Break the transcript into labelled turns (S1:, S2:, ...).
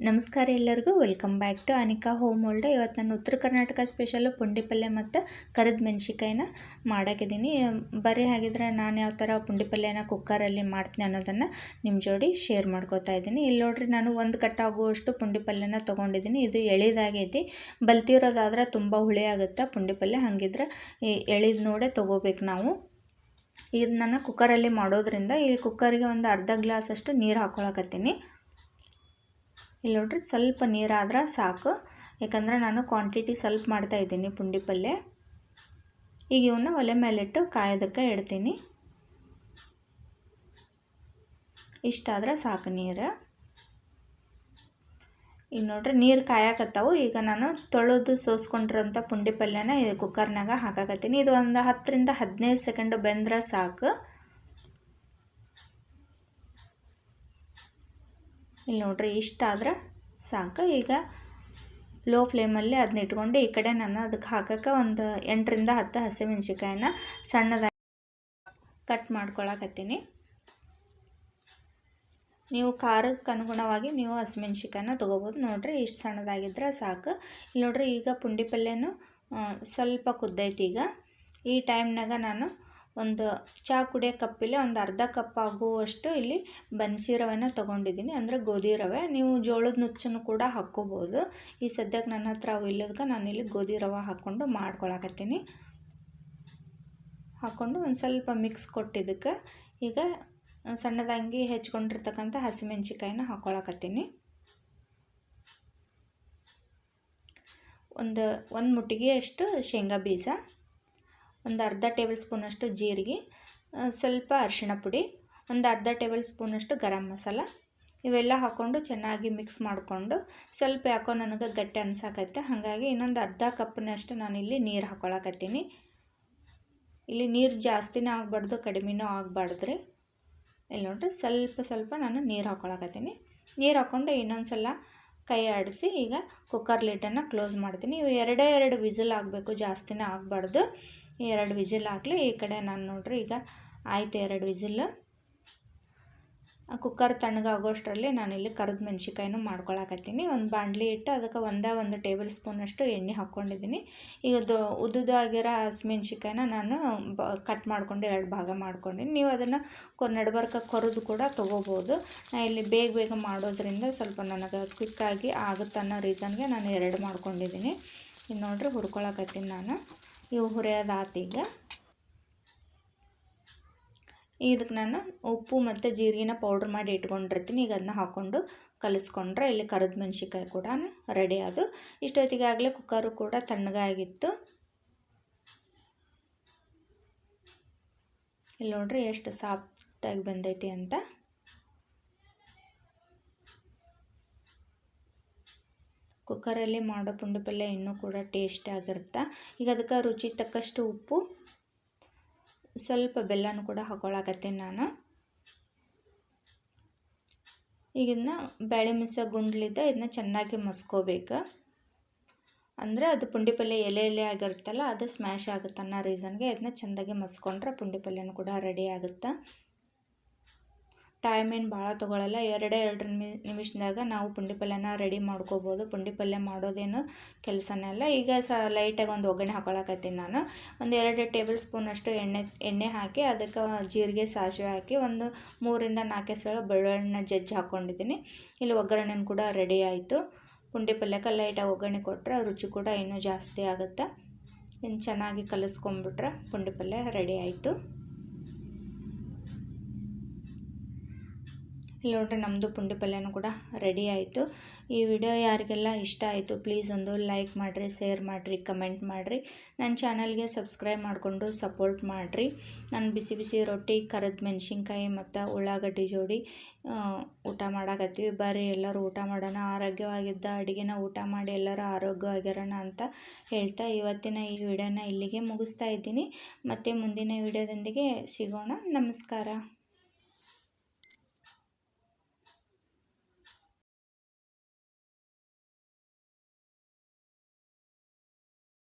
S1: ನಮಸ್ಕಾರ ಎಲ್ಲರಿಗೂ welcome back to Anika Home World. ಇವತ್ತು ನಾನು ಉತ್ತರ ಕರ್ನಾಟಕ ಸ್ಪೆಷಲ್ಲು ಪುಂಡಿ ಪಲ್ಯ ಮತ್ತು ಕರಿದ ಮೆಣಸಿಕಾಯಿನ ಮಾಡೋಕ್ಕಿದ್ದೀನಿ. ಬರೀ ಹಾಗಿದ್ರೆ ನಾನು ಯಾವ ಥರ ಪುಂಡಿ ಪಲ್ಯನ ಕುಕ್ಕರಲ್ಲಿ ಮಾಡ್ತೀನಿ ಅನ್ನೋದನ್ನು ನಿಮ್ಮ ಜೋಡಿ ಶೇರ್ ಮಾಡ್ಕೋತಾ ಇದ್ದೀನಿ. ಇಲ್ಲಿ ನೋಡಿರಿ, ನಾನು ಒಂದು ಕಟ್ಟಾಗುವಷ್ಟು ಪುಂಡಿ ಪಲ್ಯನ ತೊಗೊಂಡಿದ್ದೀನಿ. ಇದು ಎಳಿದಾಗೈತಿ. ಬಲ್ತಿರೋದಾದ್ರೆ ತುಂಬ ಹುಳಿ ಆಗುತ್ತೆ ಪುಂಡಿ ಪಲ್ಯ. ಹಾಗಿದ್ರೆ ಎಳಿದು ನೋಡೇ ತೊಗೋಬೇಕು ನಾವು. ಇದು ನಾನು ಕುಕ್ಕರಲ್ಲಿ ಮಾಡೋದ್ರಿಂದ ಈ ಕುಕ್ಕರಿಗೆ ಒಂದು ಅರ್ಧ ಗ್ಲಾಸಷ್ಟು ನೀರು ಹಾಕ್ಕೊಳಕತ್ತೀನಿ. ಇಲ್ಲಿ ನೋಡ್ರಿ, ಸ್ವಲ್ಪ ನೀರಾದ್ರೆ ಸಾಕು, ಯಾಕಂದ್ರೆ ನಾನು ಕ್ವಾಂಟಿಟಿ ಸ್ವಲ್ಪ ಮಾಡ್ತಾಯಿದ್ದೀನಿ ಪುಂಡಿ ಪಲ್ಯ. ಈಗ ಇವನ್ನ ಒಲೆ ಮೇಲಿಟ್ಟು ಕಾಯೋದಕ್ಕೆ ಇಡ್ತೀನಿ. ಇಷ್ಟಾದ್ರೆ ಸಾಕು ನೀರು. ಈಗ ನೋಡ್ರಿ, ನೀರು ಕಾಯಕತ್ತಾವು. ಈಗ ನಾನು ತೊಳೆದು ಸೋಸ್ಕೊಂಡಿರೋಂಥ ಪುಂಡಿ ಪಲ್ಯನ ಈ ಕುಕ್ಕರ್ನಾಗ ಹಾಕಾಕತ್ತೀನಿ. ಇದು ಒಂದು 10 ರಿಂದ 15 ಸೆಕೆಂಡು ಬೆಂದ್ರೆ ಸಾಕು. ಇಲ್ಲಿ ನೋಡ್ರಿ, ಇಷ್ಟಾದ್ರೆ ಸಾಕು. ಈಗ ಲೋ ಫ್ಲೇಮಲ್ಲಿ ಅದನ್ನ ಇಟ್ಕೊಂಡು ಈ ಕಡೆ ನಾನು ಅದಕ್ಕೆ ಹಾಕೋಕ್ಕೆ ಒಂದು 8 ರಿಂದ 10 ಹಸಿಮೆಣ್ಸಿಕಾಯಿನ ಸಣ್ಣದಾಗಿ ಕಟ್ ಮಾಡ್ಕೊಳಕತ್ತೀನಿ. ನೀವು ಖಾರಕ್ಕೆ ಅನುಗುಣವಾಗಿ ನೀವು ಹಸಿಮೆಣ್ಸಿಕಾಯಿನ ತೊಗೋಬೋದು. ನೋಡಿರಿ, ಇಷ್ಟು ಸಣ್ಣದಾಗಿದ್ದರೆ ಸಾಕು. ಇಲ್ಲಿ ನೋಡಿರಿ, ಈಗ ಪುಂಡಿ ಪಲ್ಯನೂ ಸ್ವಲ್ಪ ಕುದ್ದೈತಿ. ಈಗ ಈ ಟೈಮ್ನಾಗ ನಾನು ಒಂದು ಚಹಾ ಕುಡಿಯೋ ಕಪ್ಪಿಲ್ಲಿ ಒಂದು ಅರ್ಧ ಕಪ್ ಆಗುವಷ್ಟು ಇಲ್ಲಿ ಬನ್ಸಿ ರವೆನ ತೊಗೊಂಡಿದ್ದೀನಿ, ಅಂದರೆ ಗೋಧಿ ರವೆ. ನೀವು ಜೋಳದ ನುಚ್ಚನ್ನು ಕೂಡ ಹಾಕ್ಕೋಬೋದು. ಈ ಸದ್ಯಕ್ಕೆ ನನ್ನ ಹತ್ರ ಅವು ಇಲ್ಲದಕ್ಕೆ ನಾನಿಲ್ಲಿ ಗೋಧಿ ರವೆ ಹಾಕ್ಕೊಂಡು ಮಾಡ್ಕೊಳಕತ್ತೀನಿ. ಹಾಕ್ಕೊಂಡು ಒಂದು ಸ್ವಲ್ಪ ಮಿಕ್ಸ್ ಕೊಟ್ಟಿದ್ದಕ್ಕೆ ಈಗ ಸಣ್ಣದಾಗಿ ಹೆಚ್ಕೊಂಡಿರ್ತಕ್ಕಂಥ ಹಸಿಮೆಣ್ಸಿಕಾಯಿನ ಹಾಕ್ಕೊಳಕತ್ತೀನಿ. ಒಂದು ಮುಟ್ಟಿಗೆಯಷ್ಟು ಶೇಂಗಾ ಬೀಜ, ಒಂದು ಅರ್ಧ ಟೇಬಲ್ ಸ್ಪೂನಷ್ಟು ಜೀರಿಗೆ, ಸ್ವಲ್ಪ ಅರಿಶಿಣ ಪುಡಿ, ಒಂದು ಅರ್ಧ ಟೇಬಲ್ ಸ್ಪೂನಷ್ಟು ಗರಂ ಮಸಾಲ, ಇವೆಲ್ಲ ಹಾಕ್ಕೊಂಡು ಚೆನ್ನಾಗಿ ಮಿಕ್ಸ್ ಮಾಡಿಕೊಂಡು, ಸ್ವಲ್ಪ ಯಾಕೋ ನನಗೆ ಗಟ್ಟಿ ಅನ್ಸಾಕತ್ತೆ, ಹಾಗಾಗಿ ಇನ್ನೊಂದು ಅರ್ಧ ಕಪ್ನಷ್ಟು ನಾನಿಲ್ಲಿ ನೀರು ಹಾಕ್ಕೊಳಕತ್ತೀನಿ. ಇಲ್ಲಿ ನೀರು ಜಾಸ್ತಿನೂ ಆಗಬಾರ್ದು, ಕಡಿಮೆನೂ ಆಗಬಾರ್ದ್ರಿ. ಇಲ್ಲಿ ನೋಡಿರಿ, ಸ್ವಲ್ಪ ನಾನು ನೀರು ಹಾಕ್ಕೊಳಕತ್ತೀನಿ. ನೀರು ಹಾಕ್ಕೊಂಡು ಇನ್ನೊಂದು ಸಲ ಕೈ ಆಡಿಸಿ ಈಗ ಕುಕ್ಕರ್ ಲಿಡ್ಡನ್ನು ಕ್ಲೋಸ್ ಮಾಡ್ತೀನಿ. ಇವು 2 ವಿಸಿಲ್ ಆಗಬೇಕು, ಜಾಸ್ತಿನೇ ಆಗಬಾರ್ದು. 2 ವಿಸಿಲ್ ಆಗಲಿ. ಈ ಕಡೆ ನಾನು ನೋಡ್ರಿ, ಈಗ ಆಯ್ತು 2 ವಿಸಿಲ್. ಕುಕ್ಕರ್ ತಣ್ಣಗಾಗೋಷ್ಟರಲ್ಲಿ ನಾನಿಲ್ಲಿ ಕರಿದ ಮೆಣಸಿಕಾಯಿನೂ ಮಾಡ್ಕೊಳಕತ್ತೀನಿ. ಒಂದು ಬಾಣಲಿ ಇಟ್ಟು ಅದಕ್ಕೆ ಒಂದು ಟೇಬಲ್ ಸ್ಪೂನಷ್ಟು ಎಣ್ಣೆ ಹಾಕ್ಕೊಂಡಿದ್ದೀನಿ. ಈಗ ಉದ್ದುದಾಗಿರೋ ಹಸಿಮೆಣ್ಸಿಕಾಯಿನ ನಾನು ಕಟ್ ಮಾಡ್ಕೊಂಡು 2 ಭಾಗ ಮಾಡ್ಕೊಂಡಿನಿ. ನೀವು ಅದನ್ನು ನಡ್ಬರ್ಕ ಕೊರೆದು ಕೂಡ ತೊಗೋಬೋದು. ನಾನು ಇಲ್ಲಿ ಬೇಗ ಮಾಡೋದ್ರಿಂದ ಸ್ವಲ್ಪ ನನಗೆ ಕ್ವಿಕ್ಕಾಗಿ ಆಗುತ್ತೆ ಅನ್ನೋ ರೀಸನ್ಗೆ ನಾನು 2 ಮಾಡ್ಕೊಂಡಿದ್ದೀನಿ. ಇದು ನೋಡ್ರಿ, ಹುರ್ಕೊಳಕತ್ತೀನಿ ನಾನು. ಇವು ಹುರಿಯೋದಾತು. ಇದಕ್ಕೆ ನಾನು ಉಪ್ಪು ಮತ್ತು ಜೀರಿಗೆನ ಪೌಡ್ರ್ ಮಾಡಿ ಇಟ್ಕೊಂಡಿರ್ತೀನಿ. ಈಗ ಅದನ್ನ ಹಾಕ್ಕೊಂಡು ಕಲಿಸ್ಕೊಂಡ್ರೆ ಇಲ್ಲಿ ಕರಿದ ಮೆಣಸಿಕಾಯಿ ಕೂಡ ರೆಡಿ ಅದು. ಇಷ್ಟೊತ್ತಿಗೆ ಆಗಲೇ ಕುಕ್ಕರು ಕೂಡ ತಣ್ಣಗಾಗಿತ್ತು. ಇಲ್ಲಿ ನೋಡ್ರಿ, ಎಷ್ಟು ಸಾಫ್ಟಾಗಿ ಬಂದೈತಿ ಅಂತ. ಕುಕ್ಕರಲ್ಲಿ ಮಾಡೋ ಪುಂಡಿ ಪಲ್ಯ ಇನ್ನೂ ಕೂಡ ಟೇಸ್ಟ್ ಆಗಿರುತ್ತೆ. ಈಗ ಅದಕ್ಕೆ ರುಚಿಗೆ ತಕ್ಕಷ್ಟು ಉಪ್ಪು, ಸ್ವಲ್ಪ ಬೆಲ್ಲನೂ ಕೂಡ ಹಾಕ್ಕೊಳಕತ್ತೀನಿ ನಾನು. ಈಗ ಇದನ್ನ ಬೇಳೆ ಮಿಸ ಗುಂಡ್ಲಿದ್ದ ಇದನ್ನ ಚೆನ್ನಾಗಿ ಮಸ್ಕೋಬೇಕು. ಅಂದರೆ ಅದು ಪುಂಡಿ ಪಲ್ಯ ಎಲೆ ಆಗಿರುತ್ತಲ್ಲ, ಅದು ಸ್ಮ್ಯಾಶ್ ಆಗುತ್ತೆ ಅನ್ನೋ ರೀಸನ್ಗೆ ಇದನ್ನ ಚೆಂದಾಗಿ ಮಸ್ಕೊಂಡ್ರೆ ಪುಂಡಿ ಪಲ್ಯನೂ ಕೂಡ ರೆಡಿ ಆಗುತ್ತೆ. ಟೈಮ್ ಏನು ಭಾಳ ತೊಗೊಳ್ಳಲ್ಲ. 2 ನಿಮಿಷದಾಗ ನಾವು ಪುಂಡಿ ಪಲ್ಯನ ರೆಡಿ ಮಾಡ್ಕೋಬೋದು. ಪುಂಡಿ ಪಲ್ಯ ಮಾಡೋದೇನು ಕೆಲಸನೇ ಅಲ್ಲ. ಈಗ ಲೈಟಾಗಿ ಒಂದು ಒಗ್ಗರಣೆ ಹಾಕ್ಕೊಳಕತ್ತೀನಿ ನಾನು. ಒಂದು 2 ಟೇಬಲ್ ಸ್ಪೂನಷ್ಟು ಎಣ್ಣೆ ಹಾಕಿ ಅದಕ್ಕೆ ಜೀರಿಗೆ ಸಾಸಿವೆ ಹಾಕಿ ಒಂದು 3 ರಿಂದ 4 ಸಲ ಬೆಳ್ಳುಳ್ಳಿನ ಜಜ್ಜಿ ಹಾಕ್ಕೊಂಡಿದ್ದೀನಿ. ಇಲ್ಲಿ ಒಗ್ಗರಣೆನೂ ಕೂಡ ರೆಡಿ ಆಯಿತು. ಪುಂಡಿ ಪಲ್ಯಕ್ಕೆ ಲೈಟಾಗಿ ಒಗ್ಗರಣೆ ಕೊಟ್ಟರೆ ರುಚಿ ಕೂಡ ಇನ್ನೂ ಜಾಸ್ತಿ ಆಗುತ್ತೆ. ಇನ್ನು ಚೆನ್ನಾಗಿ ಕಲಿಸ್ಕೊಂಡ್ಬಿಟ್ರೆ ಪುಂಡಿ ಪಲ್ಯ ರೆಡಿ ಆಯಿತು. ಇಲ್ಲಿ ನೋಡ್ರಿ, ನಮ್ಮದು ಪುಂಡಿ ಪಲ್ಯನೂ ಕೂಡ ರೆಡಿ ಆಯಿತು. ಈ ವಿಡಿಯೋ ಯಾರಿಗೆಲ್ಲ ಇಷ್ಟ ಆಯಿತು ಪ್ಲೀಸ್ ಒಂದು ಲೈಕ್ ಮಾಡಿರಿ, ಶೇರ್ ಮಾಡಿರಿ, ಕಮೆಂಟ್ ಮಾಡಿರಿ. ನನ್ನ ಚಾನಲ್ಗೆ ಸಬ್ಸ್ಕ್ರೈಬ್ ಮಾಡಿಕೊಂಡು ಸಪೋರ್ಟ್ ಮಾಡಿರಿ. ನಾನು ಬಿಸಿ ರೊಟ್ಟಿ, ಕರಿದ ಮೆಣಸಿನ್ಕಾಯಿ ಮತ್ತು ಉಳ್ಳಾಗಡ್ಡಿ ಜೋಡಿ ಊಟ ಮಾಡಾಕತ್ತೀವಿ. ಬರ್ರಿ ಎಲ್ಲರೂ ಊಟ ಮಾಡೋಣ. ಆರೋಗ್ಯವಾಗಿದ್ದ ಅಡುಗೆನ ಊಟ ಮಾಡಿ ಎಲ್ಲರೂ ಆರೋಗ್ಯವಾಗಿರೋಣ ಅಂತ ಹೇಳ್ತಾ ಇವತ್ತಿನ ಈ ವಿಡಿಯೋನ ಇಲ್ಲಿಗೆ ಮುಗಿಸ್ತಾ ಇದ್ದೀನಿ. ಮತ್ತು ಮುಂದಿನ ವಿಡಿಯೋದೊಂದಿಗೆ ಸಿಗೋಣ. ನಮಸ್ಕಾರ.